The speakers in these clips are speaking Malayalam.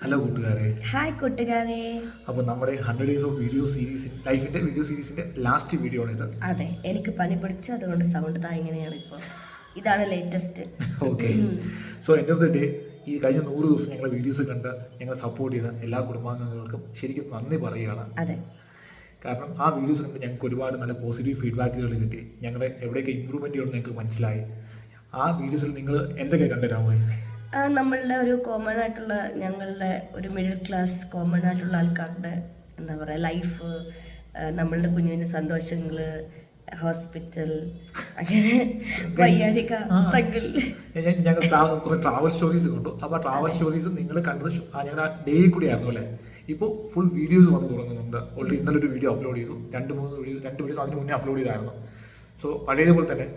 ഹലോ കൂട്ടുകാരെ. ഹായ് കൂട്ടുകാരെ. അപ്പോൾ നമ്മുടെ 100 ഡേയ്സ് ഓഫ് വീഡിയോ സീരീസ് ലൈഫിൻ്റെ വീഡിയോ സീരീസിൻ്റെ ലാസ്റ്റ് വീഡിയോ ആണ് ഇത്. അതെ, എനിക്ക് പനി പിടിച്ചു, അതുകൊണ്ട് സൗണ്ട് താ ഇങ്ങനെയാണ് ഇപ്പോൾ. ഇതാണ് latest. Okay, so end of the day ഈ കഴിഞ്ഞ 100 ദിവസം ഞങ്ങളെ വീഡിയോസ് കണ്ട് ഞങ്ങളെ സപ്പോർട്ട് ചെയ്ത എല്ലാ കുടുംബാംഗങ്ങൾക്കും ശരിക്കും നന്ദി പറയുകയാണ്. അതെ, കാരണം ആ വീഡിയോസ് കണ്ട് ഞങ്ങൾക്ക് ഒരുപാട് നല്ല പോസിറ്റീവ് ഫീഡ്ബാക്കുകൾ കിട്ടി. ഞങ്ങളുടെ എവിടെയൊക്കെ ഇമ്പ്രൂവ്മെൻറ്റ് ചെയ്യണമെന്ന് ഞങ്ങൾക്ക് മനസ്സിലായി. ആ വീഡിയോസിൽ നിങ്ങൾ എന്തൊക്കെ കണ്ടുതരാമോ? നമ്മളുടെ ഒരു കോമൺ ആയിട്ടുള്ള, ഞങ്ങളുടെ ഒരു മിഡിൽ ക്ലാസ് കോമൺ ആയിട്ടുള്ള ആൾക്കാരുടെ എന്താ പറയുക ലൈഫ്, നമ്മളുടെ കുഞ്ഞിൻ്റെ സന്തോഷങ്ങൾ, ഹോസ്പിറ്റൽ, അങ്ങനെ വയ്യാഴിക സ്ട്രഗിൾ. ഞങ്ങൾ കുറേ ട്രാവൽ സ്റ്റോറീസ് കണ്ടു. അപ്പോൾ ആ ട്രാവൽ സ്റ്റോറീസ് നിങ്ങൾ കണ്ടത് ഞങ്ങളുടെ ഡേ കൂടി ആയിരുന്നു അല്ലേ? ഇപ്പോൾ ഫുൾ വീഡിയോസ് വന്ന് തുടങ്ങുന്നുണ്ട്. ഓൾറെഡി ഇന്നലെ ഒരു വീഡിയോ അപ്ലോഡ് ചെയ്തു, രണ്ട് വീഡിയോസ് അതിന് മുന്നേ അപ്ലോഡ് ചെയ്തായിരുന്നു. സോ പഴയതുപോലെ തന്നെ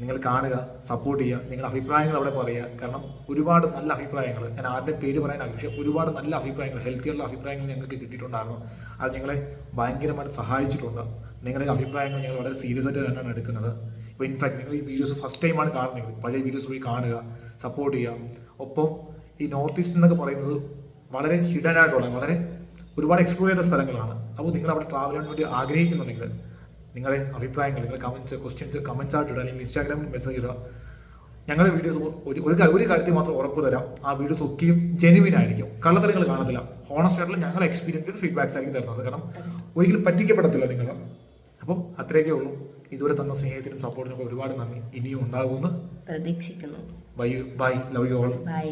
നിങ്ങൾ കാണുക, സപ്പോർട്ട് ചെയ്യുക, നിങ്ങളുടെ അഭിപ്രായങ്ങൾ അവിടെ പറയുക. കാരണം ഒരുപാട് നല്ല അഭിപ്രായങ്ങൾ, ഞാൻ ആരുടെയും പേര് പറയാൻ ആഗ്രഹിച്ചു, ഒരുപാട് നല്ല അഭിപ്രായങ്ങൾ, ഹെൽത്തിയുള്ള അഭിപ്രായങ്ങൾ ഞങ്ങൾക്ക് കിട്ടിയിട്ടുണ്ടായിരുന്നു. അത് ഞങ്ങളെ ഭയങ്കരമായിട്ട് സഹായിച്ചിട്ടുണ്ട്. നിങ്ങളുടെ അഭിപ്രായങ്ങൾ ഞങ്ങൾ വളരെ സീരിയസ് ആയിട്ട് തന്നെയാണ് എടുക്കുന്നത്. ഇപ്പോൾ ഇൻഫാക്ട് നിങ്ങൾ ഈ വീഡിയോസ് ഫസ്റ്റ് ടൈമാണ് കാണുന്നതെങ്കിൽ പഴയ വീഡിയോസ് പോയി കാണുക, സപ്പോർട്ട് ചെയ്യുക. ഒപ്പം ഈ നോർത്ത് ഈസ്റ്റ് എന്നൊക്കെ പറയുന്നത് വളരെ ഹിഡൻ ആയിട്ടുള്ള, വളരെ ഒരുപാട് എക്സ്പ്ലോർ ചെയ്ത സ്ഥലങ്ങളാണ്. അപ്പോൾ നിങ്ങൾ അവിടെ ട്രാവൽ ചെയ്യാൻ വേണ്ടി ആഗ്രഹിക്കുന്നുണ്ടെങ്കിൽ നിങ്ങളുടെ അഭിപ്രായങ്ങൾ, നിങ്ങളുടെ കമൻറ്റ്സ്, ക്വസ്റ്റ്യൻസ് കമൻറ്റ്സ് ആയിട്ട് ഇടുക, അല്ലെങ്കിൽ ഇൻസ്റ്റാഗ്രാമിൽ മെസ്സേജ് ചെയ്യുക. ഞങ്ങളുടെ വീഡിയോസ് ഒരു കാര്യത്തിൽ മാത്രം ഉറപ്പ് തരാം, ആ വീഡിയോസ് ഒക്കെയും ജെനുവിൻ ആയിരിക്കും, കള്ളത്തരങ്ങൾ കാണത്തില്ല. ഹോണസ്റ്റ് ആയിട്ടുള്ള ഞങ്ങളുടെ എക്സ്പീരിയൻസ് ഫീഡ്ബാക്സ് ആയിരിക്കും തരുന്നത്. കാരണം ഒരിക്കലും പറ്റിക്കപ്പെടത്തില്ല നിങ്ങൾ. അപ്പോൾ അത്രയൊക്കെ ഉള്ളൂ. ഇതുവരെ തന്ന സ്നേഹത്തിനും സപ്പോർട്ടിനും ഒരുപാട് നന്ദി. ഇനിയും ഉണ്ടാകുമെന്ന് പ്രതീക്ഷിക്കുന്നു. Bye, love you all. By.